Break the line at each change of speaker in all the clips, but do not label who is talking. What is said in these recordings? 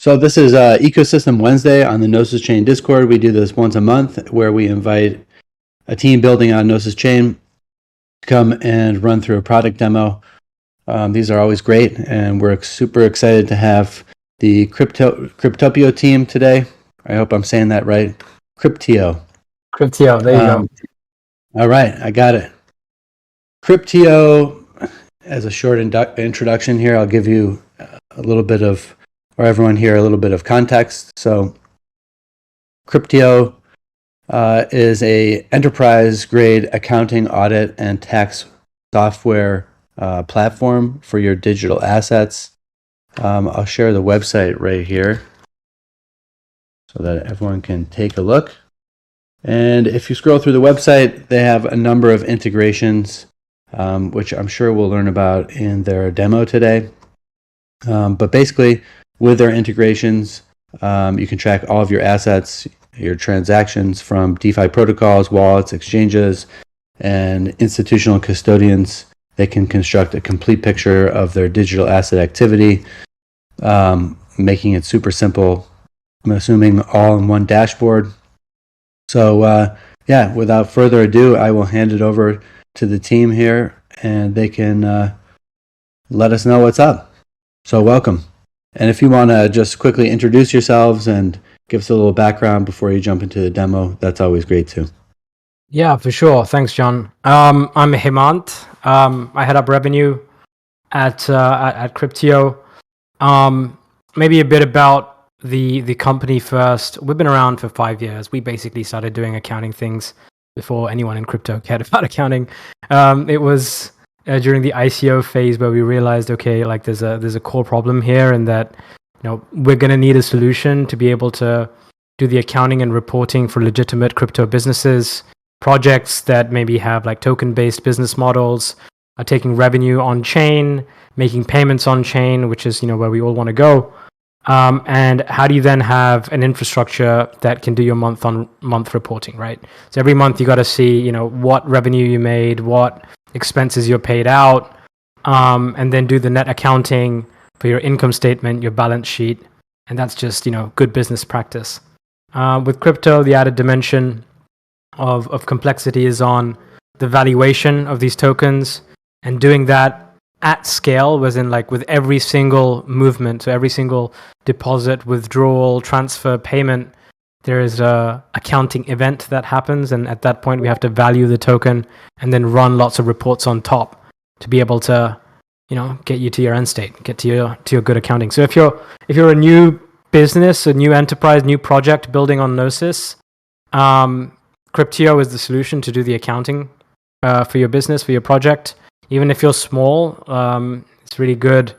So this is Ecosystem Wednesday on the Gnosis Chain Discord. We do this once a month where we invite a team building on Gnosis Chain to come and run through a product demo. These are always great, and we're super excited to have the Cryptopio team today. I hope I'm saying that right. Cryptio.
Cryptio, there you go.
All right, I got it. Cryptio, as a short introduction here, I'll give you a little bit of, or everyone here, a little bit of context. So Cryptio is a enterprise-grade accounting, audit, and tax software platform for your digital assets. I'll share the website right here so that everyone can take a look. And if you scroll through the website, they have a number of integrations, which I'm sure we'll learn about in their demo today. But basically, with their integrations, you can track all of your assets, your transactions from DeFi protocols, wallets, exchanges, and institutional custodians. They can construct a complete picture of their digital asset activity, making it super simple, I'm assuming all in one dashboard. So yeah, without further ado, I will hand it over to the team here, and they can let us know what's up. So welcome. And if you want to just quickly introduce yourselves and give us a little background before you jump into the demo, that's always great too.
Yeah, for sure. Thanks, John. I'm Hemant. I head up revenue at Cryptio. Maybe a bit about the company first. We've been around for 5 years. We basically started doing accounting things before anyone in crypto cared about accounting. It was during the ICO phase where we realized, okay, like there's a core problem here, and that we're going to need a solution to be able to do the accounting and reporting for legitimate crypto businesses, projects that maybe have like token-based business models, are taking revenue on chain, making payments on chain, which is where we all want to go. And how do you then have an infrastructure that can do your month-on-month reporting, right? So every month you got to see, what revenue you made, what expenses you're paid out, and then do the net accounting for your income statement, your balance sheet, and that's just good business practice. With crypto, the added dimension of complexity is on the valuation of these tokens, and doing that at scale, was in like with every single movement, so every single deposit, withdrawal, transfer, payment, there is a accounting event that happens, and at that point we have to value the token and then run lots of reports on top to be able to get you to your end state, get to your good accounting. So if you're a new business, a new enterprise, new project building on Gnosis, Cryptio is the solution to do the accounting for your business, for your project. Even if you're small, it's really good.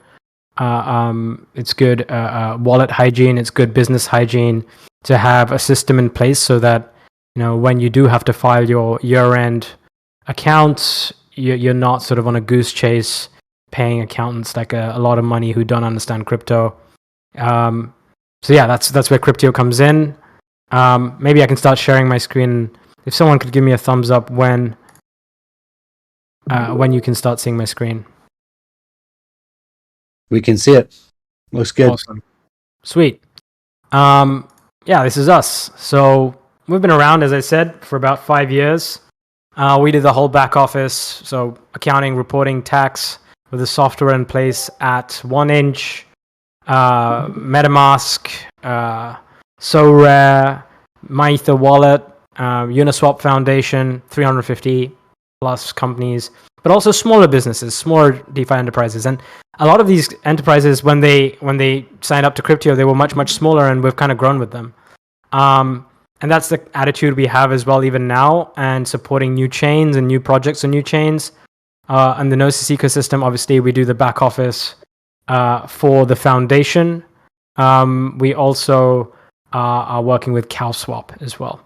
It's good wallet hygiene. It's good business hygiene to have a system in place so that when you do have to file your year-end accounts, you're not sort of on a goose chase paying accountants like a lot of money who don't understand crypto. So yeah, that's where Cryptio comes in. Maybe I can start sharing my screen. If someone could give me a thumbs up when you can start seeing my screen.
We can see it. Looks good.
Awesome. Sweet. Yeah, this is us. So we've been around, as I said, for about 5 years. We did the whole back office, so accounting, reporting, tax, with the software in place at 1inch, MetaMask, SoRare, MyEther Wallet, Uniswap Foundation, 350 plus companies, but also smaller businesses, smaller DeFi enterprises. And a lot of these enterprises, when they signed up to Cryptio, they were much, much smaller, and we've kind of grown with them. And that's the attitude we have as well, even now, and supporting new chains and new projects and new chains. And the Gnosis ecosystem, obviously, we do the back office for the foundation. We also are working with CowSwap as well.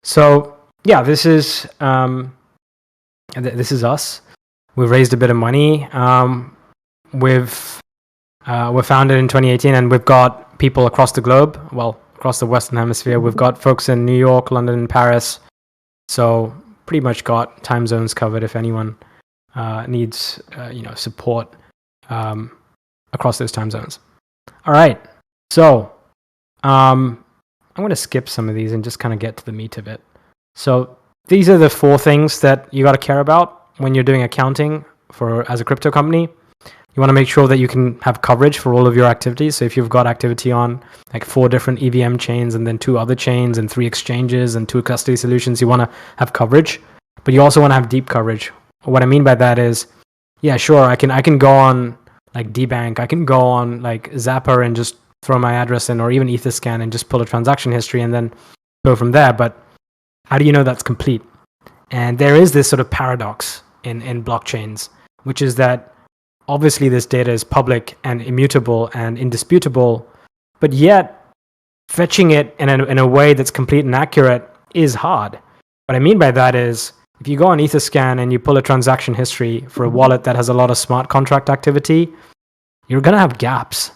So yeah, this is us. We've raised a bit of money. We're founded in 2018, and we've got people across the globe. Well, across the Western Hemisphere. We've got folks in New York, London, and Paris. So pretty much got time zones covered if anyone needs support across those time zones. All right. So I'm going to skip some of these and just kind of get to the meat of it. So these are the 4 things that you got to care about when you're doing accounting as a crypto company. You want to make sure that you can have coverage for all of your activities. So if you've got activity on like 4 different EVM chains and then 2 other chains and 3 exchanges and 2 custody solutions, you want to have coverage, but you also want to have deep coverage. What I mean by that is, yeah, sure, I can go on like DBank, I can go on like Zapper and just throw my address in, or even Etherscan and just pull a transaction history and then go from there. But how do you know that's complete? And there is this sort of paradox in blockchains, which is that obviously this data is public and immutable and indisputable, but yet fetching it in a way that's complete and accurate is hard. What I mean by that is, if you go on Etherscan and you pull a transaction history for a wallet that has a lot of smart contract activity, you're going to have gaps.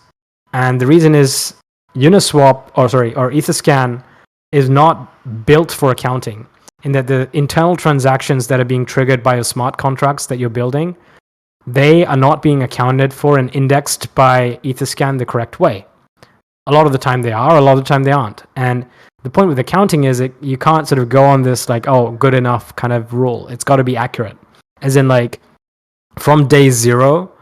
And the reason is Uniswap, or Etherscan is not built for accounting, in that the internal transactions that are being triggered by your smart contracts that you're building, they are not being accounted for and indexed by Etherscan the correct way. A lot of the time they are, a lot of the time they aren't. And the point with accounting is you can't sort of go on this like, oh, good enough kind of rule. It's got to be accurate. As in, like, from day 0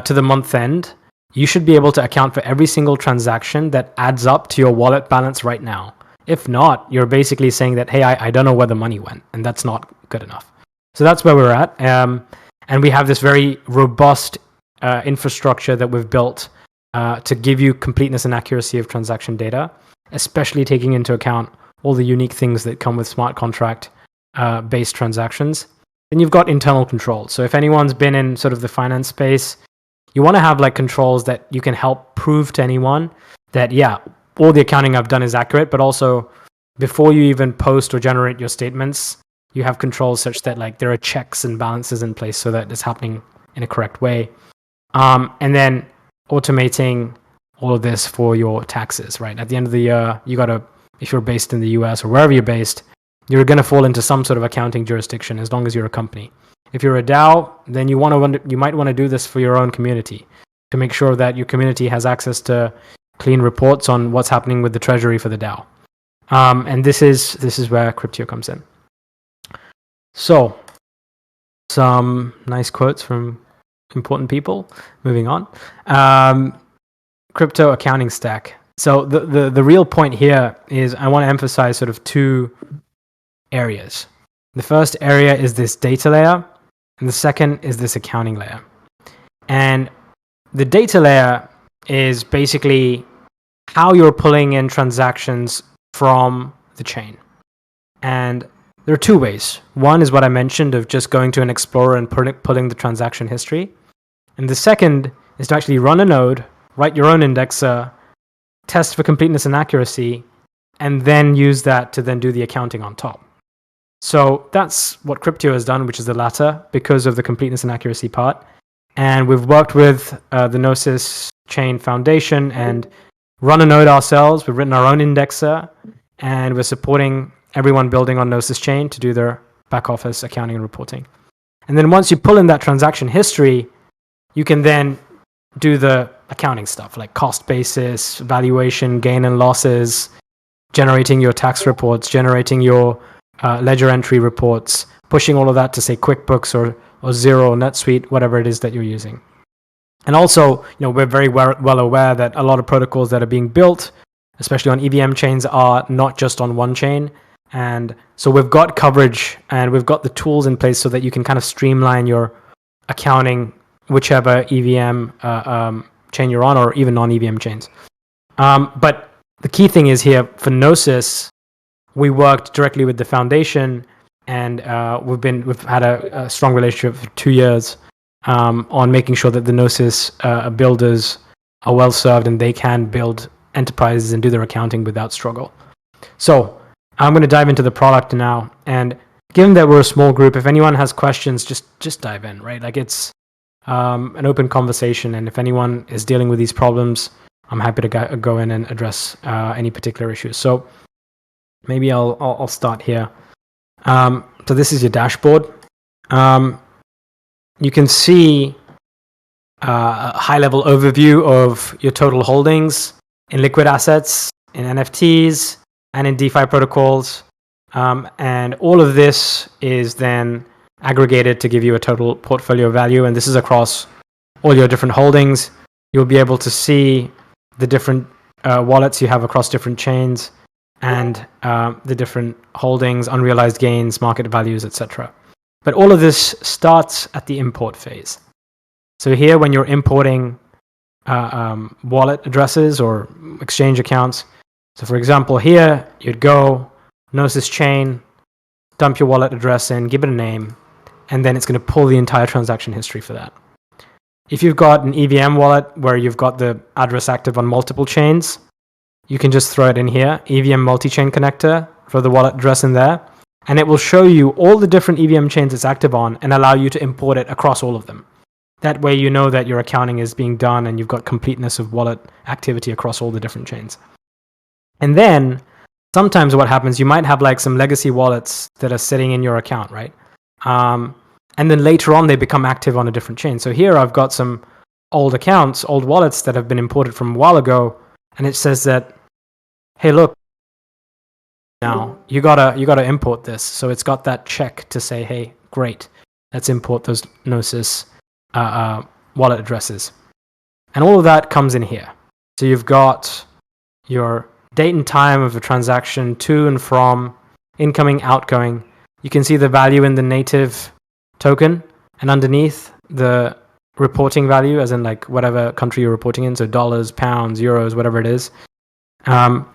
to the month end, you should be able to account for every single transaction that adds up to your wallet balance right now. If not, you're basically saying that, hey, I don't know where the money went, and that's not good enough. So that's where we're at. And we have this very robust infrastructure that we've built to give you completeness and accuracy of transaction data, especially taking into account all the unique things that come with smart contract based transactions. Then you've got internal controls. So if anyone's been in sort of the finance space, you want to have like controls that you can help prove to anyone that, yeah, all the accounting I've done is accurate, but also before you even post or generate your statements, you have controls such that like there are checks and balances in place so that it's happening in a correct way. And then automating all of this for your taxes, right? At the end of the year, you got to, if you're based in the US or wherever you're based, you're going to fall into some sort of accounting jurisdiction as long as you're a company. If you're a DAO, then you might want to do this for your own community to make sure that your community has access to clean reports on what's happening with the treasury for the DAO. And this is where Cryptio comes in. So, some nice quotes from important people. Moving on. Crypto accounting stack. So the real point here is I want to emphasize sort of 2 areas. The first area is this data layer, and the second is this accounting layer. And the data layer is basically how you're pulling in transactions from the chain. And there are 2 ways. One is what I mentioned of just going to an explorer and pulling the transaction history. And the second is to actually run a node, write your own indexer, test for completeness and accuracy, and then use that to then do the accounting on top. So that's what Cryptio has done, which is the latter, because of the completeness and accuracy part. And we've worked with the Gnosis chain foundation and run a node ourselves. We've written our own indexer, and we're supporting everyone building on Gnosis chain to do their back office accounting and reporting. And then once you pull in that transaction history, you can then do the accounting stuff like cost basis, valuation, gain and losses, generating your tax reports, generating your ledger entry reports, pushing all of that to say QuickBooks or Xero or NetSuite, whatever it is that you're using. And also, we're very well aware that a lot of protocols that are being built, especially on EVM chains, are not just on one chain. And so we've got coverage and we've got the tools in place so that you can kind of streamline your accounting, whichever EVM chain you're on, or even non-EVM chains. But the key thing is here for Gnosis, we worked directly with the foundation, and we've had a strong relationship for 2 years on making sure that the Gnosis builders are well served and they can build enterprises and do their accounting without struggle. So I'm going to dive into the product now, and given that we're a small group, if anyone has questions, just dive in, right? Like it's an open conversation, and if anyone is dealing with these problems, I'm happy to go in and address any particular issues. So maybe I'll start here. So this is your dashboard. You can see a high-level overview of your total holdings in liquid assets in NFTs, and in DeFi protocols. And all of this is then aggregated to give you a total portfolio value. And this is across all your different holdings. You'll be able to see the different wallets you have across different chains and the different holdings, unrealized gains, market values, etc. But all of this starts at the import phase. So here, when you're importing wallet addresses or exchange accounts, so for example, here you'd go Gnosis chain, dump your wallet address in, give it a name, and then it's going to pull the entire transaction history for that. If you've got an EVM wallet where you've got the address active on multiple chains, you can just throw it in here, EVM multi-chain connector, throw the wallet address in there, and it will show you all the different EVM chains it's active on and allow you to import it across all of them. That way you know that your accounting is being done and you've got completeness of wallet activity across all the different chains. And then sometimes what happens, you might have like some legacy wallets that are sitting in your account, right? And then later on they become active on a different chain. So here I've got some old accounts, old wallets that have been imported from a while ago, and it says that, hey, look, now you gotta import this. So it's got that check to say, hey, great, let's import those Gnosis wallet addresses. And all of that comes in here. So you've got your date and time of the transaction, to and from, incoming, outgoing. You can see the value in the native token, and underneath the reporting value, as in like whatever country you're reporting in, so dollars, pounds, euros, whatever it is. The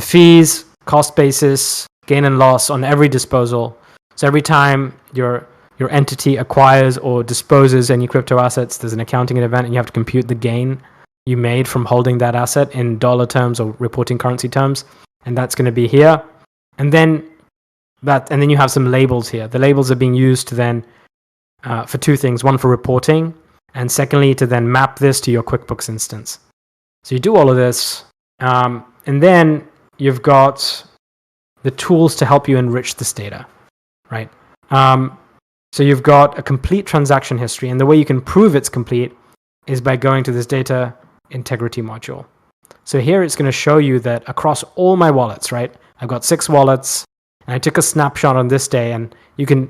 fees, cost basis, gain and loss on every disposal. So every time your entity acquires or disposes any crypto assets, there's an accounting event, and you have to compute the gain you made from holding that asset in dollar terms or reporting currency terms, and that's going to be here. And then you have some labels here. The labels are being used to then for two things: one, for reporting, and secondly, to then map this to your QuickBooks instance. So you do all of this, and then you've got the tools to help you enrich this data, right? So you've got a complete transaction history, and the way you can prove it's complete is by going to this data integrity module. So here it's going to show you that across all my wallets, right? I've got 6 wallets, and I took a snapshot on this day, and you can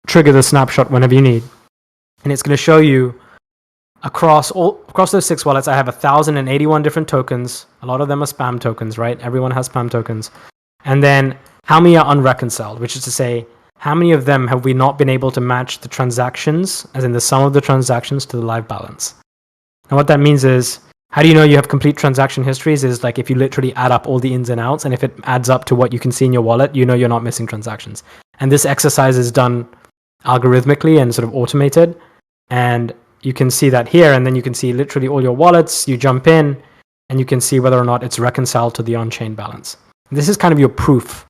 trigger the snapshot whenever you need. And it's going to show you across those 6 wallets, I have 1,081 different tokens. A lot of them are spam tokens, right? Everyone has spam tokens. And then how many are unreconciled, which is to say, how many of them have we not been able to match the transactions, as in the sum of the transactions, to the live balance? And what that means is, how do you know you have complete transaction histories? Is like if you literally add up all the ins and outs, and if it adds up to what you can see in your wallet, you know you're not missing transactions. And this exercise is done algorithmically and sort of automated. And you can see that here, and then you can see literally all your wallets. You jump in, and you can see whether or not it's reconciled to the on-chain balance. And this is kind of your proof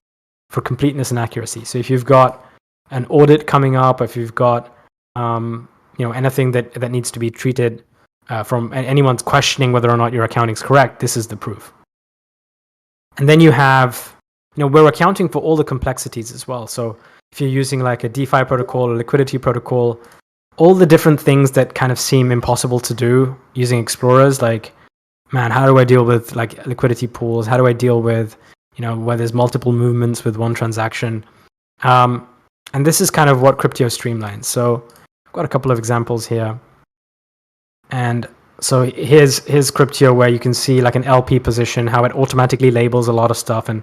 for completeness and accuracy. So if you've got an audit coming up, if you've got anything that needs to be treated from anyone's questioning whether or not your accounting is correct, this is the proof. And then you have, we're accounting for all the complexities as well. So if you're using like a DeFi protocol, a liquidity protocol, all the different things that kind of seem impossible to do using explorers, like, man, how do I deal with like liquidity pools? How do I deal with, where there's multiple movements with one transaction? And this is kind of what Cryptio streamlines. So I've got a couple of examples here. And so here's Cryptio, where you can see like an LP position, how it automatically labels a lot of stuff. And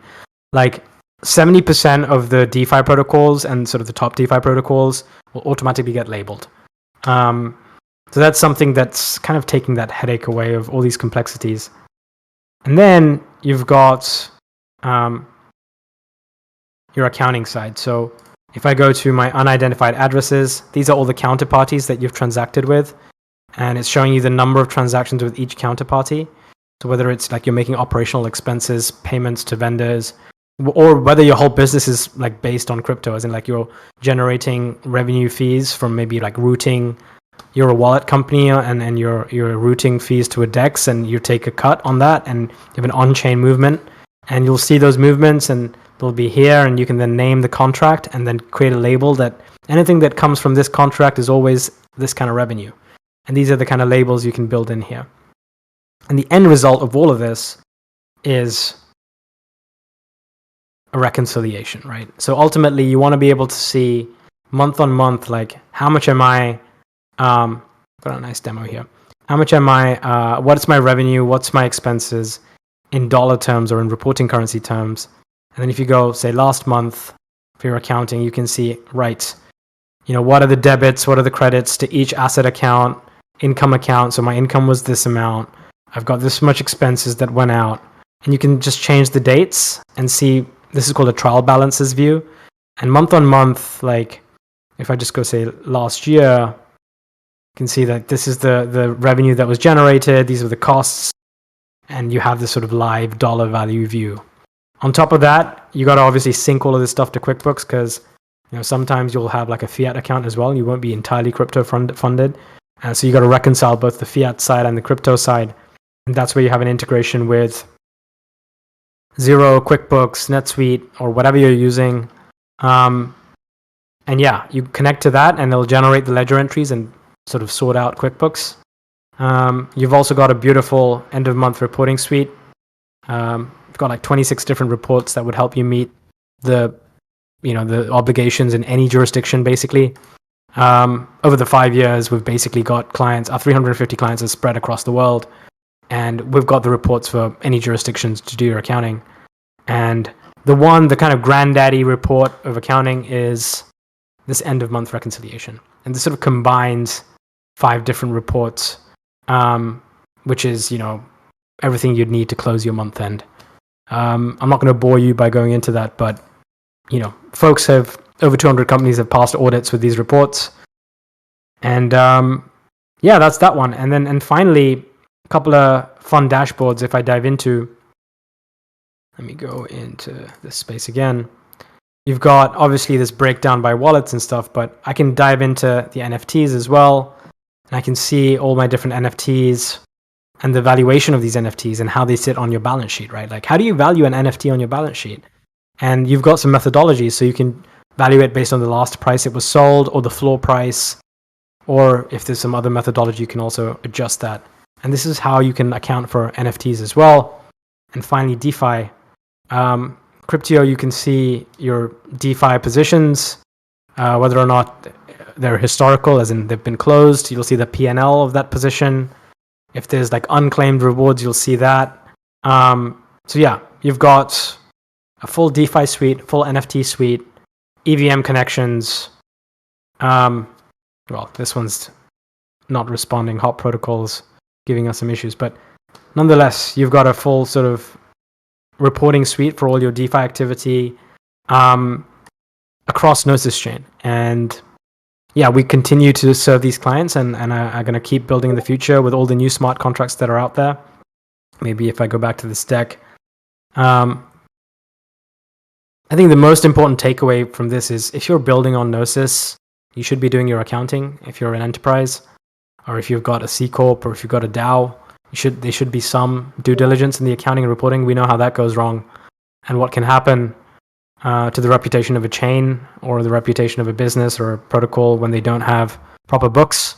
like 70% of the DeFi protocols and sort of the top DeFi protocols will automatically get labeled. So that's something that's kind of taking that headache away of all these complexities. And then you've got your accounting side. So if I go to my unidentified addresses, these are all the counterparties that you've transacted with. And it's showing you the number of transactions with each counterparty. So whether it's like you're making operational expenses, payments to vendors, or whether your whole business is like based on crypto, as in like you're generating revenue fees from maybe like routing, you're a wallet company and you're routing fees to a DEX, and you take a cut on that, and you have an on-chain movement, and you'll see those movements, and they'll be here, and you can then name the contract and then create a label that anything that comes from this contract is always this kind of revenue. And these are the kind of labels you can build in here. And the end result of all of this is a reconciliation, right? So ultimately, you want to be able to see month on month, like how much am I? Got a nice demo here. How much am I? What's my revenue? What's my expenses in dollar terms or in reporting currency terms? And then if you go, say, last month for your accounting, you can see, right, what are the debits? What are the credits to each asset account, income account? So my income was this amount. I've got this much expenses that went out. And you can just change the dates and see, this is called a trial balances view. And month on month, like if I just go say last year, you can see that this is the revenue that was generated. These are the costs. And you have this sort of live dollar value view. On top of that, you got to obviously sync all of this stuff to QuickBooks because sometimes you'll have like a fiat account as well. You won't be entirely crypto funded. So you got to reconcile both the fiat side and the crypto side. And that's where you have an integration with Xero, QuickBooks, NetSuite, or whatever you're using. And yeah, you connect to that and it'll generate the ledger entries and sort of sort out QuickBooks. You've also got a beautiful end of month reporting suite. You've got like 26 different reports that would help you meet the obligations in any jurisdiction, basically. Over the 5 years, we've basically got clients, our 350 clients are spread across the world, and we've got the reports for any jurisdictions to do your accounting. And the kind of granddaddy report of accounting is this end of month reconciliation. And this sort of combines 5 different reports, which is, everything you'd need to close your month end. I'm not going to bore you by going into that, but folks have over 200 companies have passed audits with these reports, and yeah, that's that one. And finally, a couple of fun dashboards. If I dive into, let me go into this space again. You've got obviously this breakdown by wallets and stuff, but I can dive into the NFTs as well, and I can see all my different NFTs and the valuation of these NFTs and how they sit on your balance sheet, right? Like, how do you value an NFT on your balance sheet? And you've got some methodologies, so you can value it based on the last price it was sold or the floor price, or if there's some other methodology, you can also adjust that. And this is how you can account for NFTs as well. And finally, DeFi. Cryptio, you can see your DeFi positions, whether or not they're historical, as in they've been closed. You'll see the P&L of that position. If there's like unclaimed rewards, you'll see that. So yeah, you've got a full DeFi suite, full NFT suite, EVM connections. Well, this one's not responding. Hop protocols giving us some issues, but nonetheless, you've got a full sort of reporting suite for all your DeFi activity across Gnosis chain. And yeah, we continue to serve these clients and are going to keep building in the future with all the new smart contracts that are out there. Maybe if I go back to this deck, I think the most important takeaway from this is if you're building on Gnosis, you should be doing your accounting. If you're an enterprise, or if you've got a C Corp, or if you've got a DAO, there should be some due diligence in the accounting and reporting. We know how that goes wrong and what can happen to the reputation of a chain or the reputation of a business or a protocol when they don't have proper books.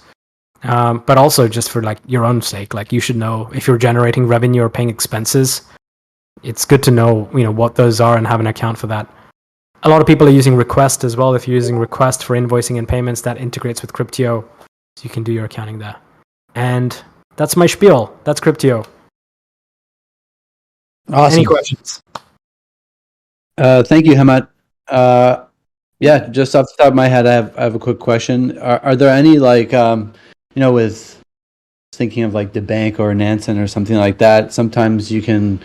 But also just for like your own sake, like you should know if you're generating revenue or paying expenses. It's good to know, what those are and have an account for that. A lot of people are using Request as well. If you're using Request for invoicing and payments, that integrates with Cryptio, so you can do your accounting there. And that's my spiel. That's Cryptio.
Awesome.
Any questions?
Thank you, Hamad. Yeah, just off the top of my head, I have a quick question. Are there any with thinking of like the bank or Nansen or something like that? Sometimes you can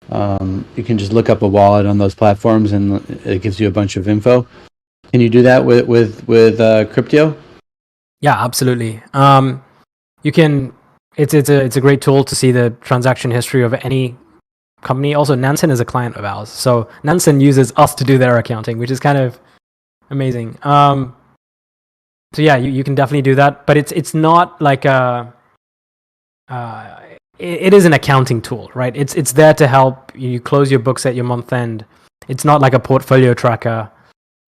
just look up a wallet on those platforms and it gives you a bunch of info. Can you do that with Cryptio?
Yeah, absolutely. You can. It's a great tool to see the transaction history of any company. Also, Nansen is a client of ours, so Nansen uses us to do their accounting, which is kind of amazing. So yeah, you can definitely do that, but it's not like it is an accounting tool, right? It's there to help you close your books at your month end. It's not like a portfolio tracker,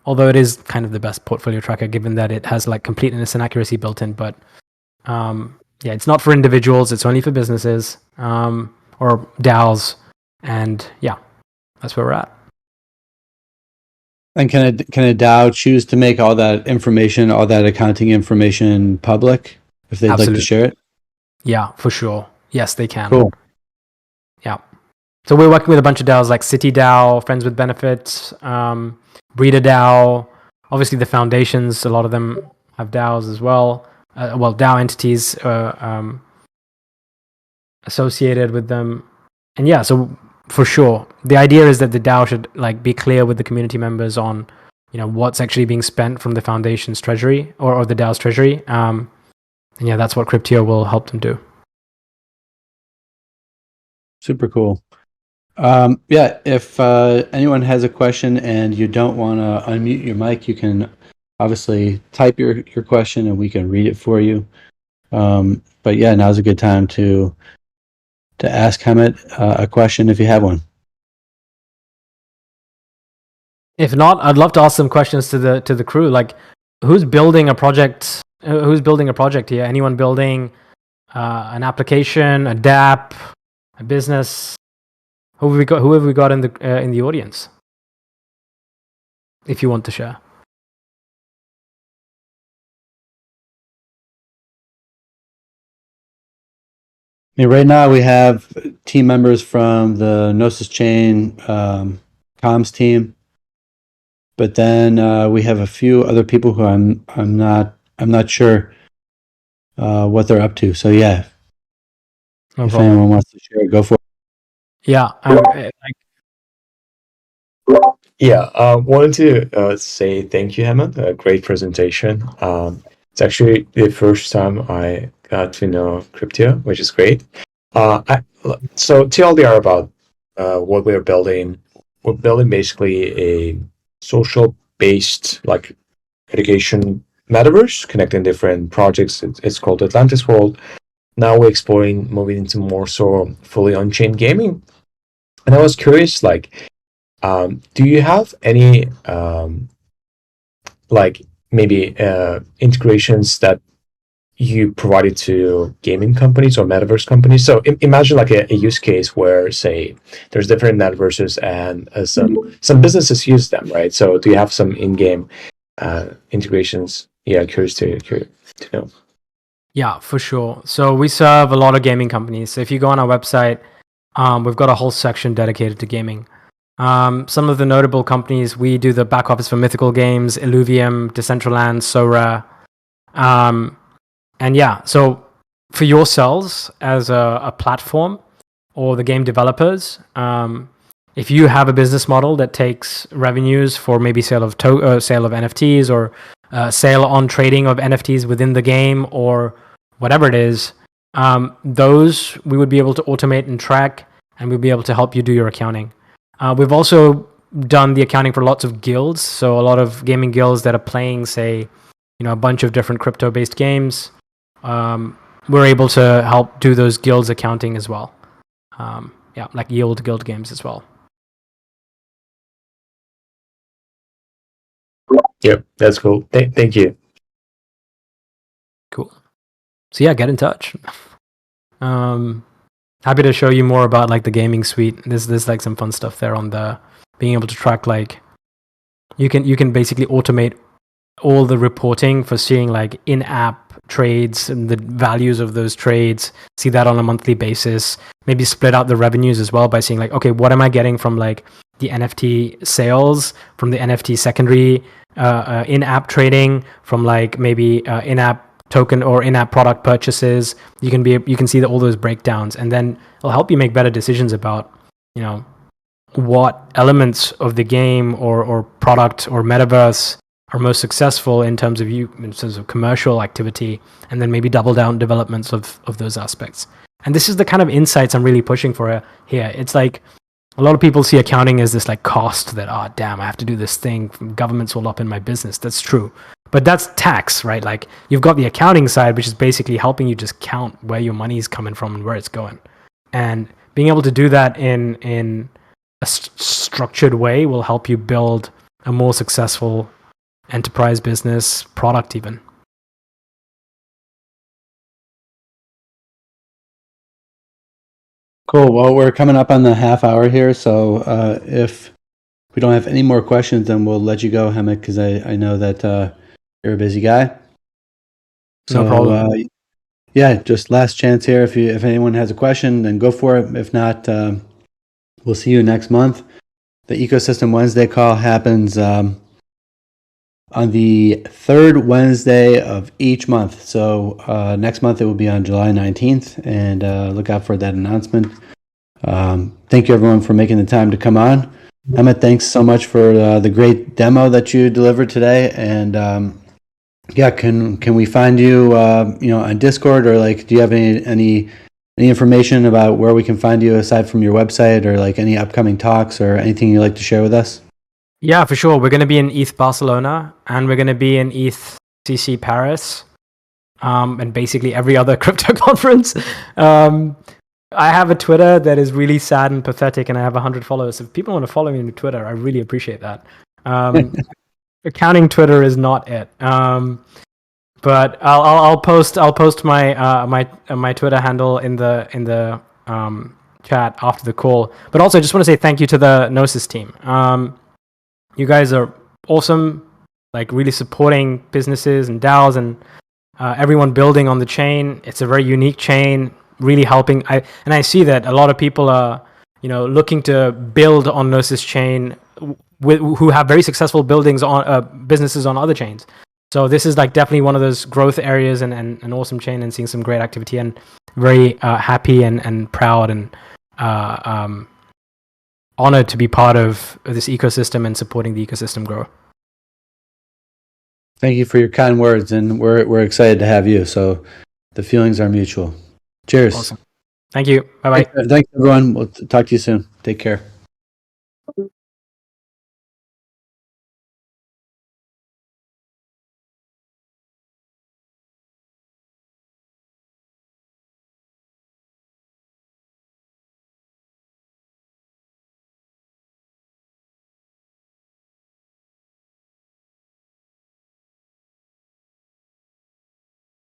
although it is kind of the best portfolio tracker given that it has like completeness and accuracy built in. But yeah, it's not for individuals. It's only for businesses or DAOs. And yeah, that's where we're at.
And can a DAO choose to make all that information, all that accounting information public if they'd like to
Absolutely.
share it?
Yeah, for sure. Yes, they can.
Cool.
Yeah. So we're working with a bunch of DAOs like City DAO, Friends with Benefits, Breeder DAO. Obviously, the foundations, a lot of them have DAOs as well. Well, DAO entities associated with them. And yeah, so for sure, the idea is that the DAO should like be clear with the community members on, what's actually being spent from the foundation's treasury or the DAO's treasury. And yeah, that's what Cryptio will help them do.
Super cool. Yeah, if anyone has a question and you don't want to unmute your mic, you can obviously type your question and we can read it for you. But yeah, now's a good time to ask Hamet a question if you have one.
If not, I'd love to ask some questions to the crew. Like, who's building a project? Who's building a project here? Anyone building an application, a DApp, a business? Who have we got? Who have we got in the audience? If you want to share.
I mean, right now we have team members from the Gnosis chain comms team, but then we have a few other people who I'm not sure what they're up to. So yeah,
No
if
problem.
anyone wants to share, go for it.
Yeah.
Wanted to say thank you, Hemant. A great presentation. It's actually the first time I got to know Cryptio, which is great. So TLDR about what we're building. We're building basically a social-based like education metaverse connecting different projects. It's called Atlantis World. Now we're exploring moving into more so fully on-chain gaming. And I was curious, like, do you have any like maybe integrations that you provided to gaming companies or metaverse companies? So imagine like a use case where, say, there's different metaverses and some businesses use them, right? So do you have some in-game integrations? Yeah, curious to know.
Yeah, for sure. So we serve a lot of gaming companies. So if you go on our website, we've got a whole section dedicated to gaming. Some of the notable companies, we do the back office for Mythical Games, Illuvium, Decentraland, Sora. And yeah, so for yourselves as a platform or the game developers, if you have a business model that takes revenues for maybe sale of NFTs or sale on trading of NFTs within the game or whatever it is, those we would be able to automate and track, and we'll be able to help you do your accounting. We've also done the accounting for lots of guilds, so a lot of gaming guilds that are playing, say, a bunch of different crypto-based games. We're able to help do those guilds accounting as well. Like yield guild games as well.
Yep, that's cool. Thank you.
Cool. So yeah, get in touch. Happy to show you more about like the gaming suite. There's like some fun stuff there on the being able to track, like you can basically automate all the reporting for seeing like in-app trades and the values of those trades, see that on a monthly basis, maybe split out the revenues as well by seeing like, okay, what am I getting from like the NFT sales, from the NFT secondary in-app trading, from like maybe in-app token or in-app product purchases. You can see all those breakdowns, and then it'll help you make better decisions about what elements of the game or product or metaverse are most successful in terms of commercial activity, and then maybe double down developments of those aspects. And this is the kind of insights I'm really pushing for here. It's like a lot of people see accounting as this like cost that, oh damn, I have to do this thing, government's all up in my business. That's true, but that's tax, right? Like you've got the accounting side, which is basically helping you just count where your money is coming from and where it's going, and being able to do that in a structured way will help you build a more successful enterprise business product even.
Cool. Well, we're coming up on the half hour here, so if if we don't have any more questions, then we'll let you go, Hemant, because I know that you're a busy guy.
No problem.
Yeah, just last chance here. If anyone has a question, then go for it. If not, we'll see you next month. The Ecosystem Wednesday call happens on the third Wednesday of each month. So next month it will be on July 19th, and look out for that announcement. Thank you everyone for making the time to come on. Emmett, thanks so much for the great demo that you delivered today. And yeah, can we find you on Discord, or like do you have any information about where we can find you aside from your website, or like any upcoming talks or anything you'd like to share with us?
Yeah, for sure. We're going to be in ETH Barcelona, and we're going to be in ETH CC Paris, and basically every other crypto conference. I have a Twitter that is really sad and pathetic, and I have 100 followers. If people want to follow me on Twitter, I really appreciate that. Accounting Twitter is not it. But I'll post my my Twitter handle in the chat after the call. But also, I just want to say thank you to the Gnosis team. You guys are awesome, like really supporting businesses and DAOs and everyone building on the chain. It's a very unique chain, really helping. I see that a lot of people are, looking to build on Gnosis chain who have very successful buildings on businesses on other chains. So this is like definitely one of those growth areas and an awesome chain, and seeing some great activity, and very happy and proud and honored to be part of this ecosystem and supporting the ecosystem grow.
Thank you for your kind words, and we're excited to have you. So the feelings are mutual. Cheers.
Awesome. Thank you. Bye bye.
Thanks everyone. We'll talk to you soon. Take care.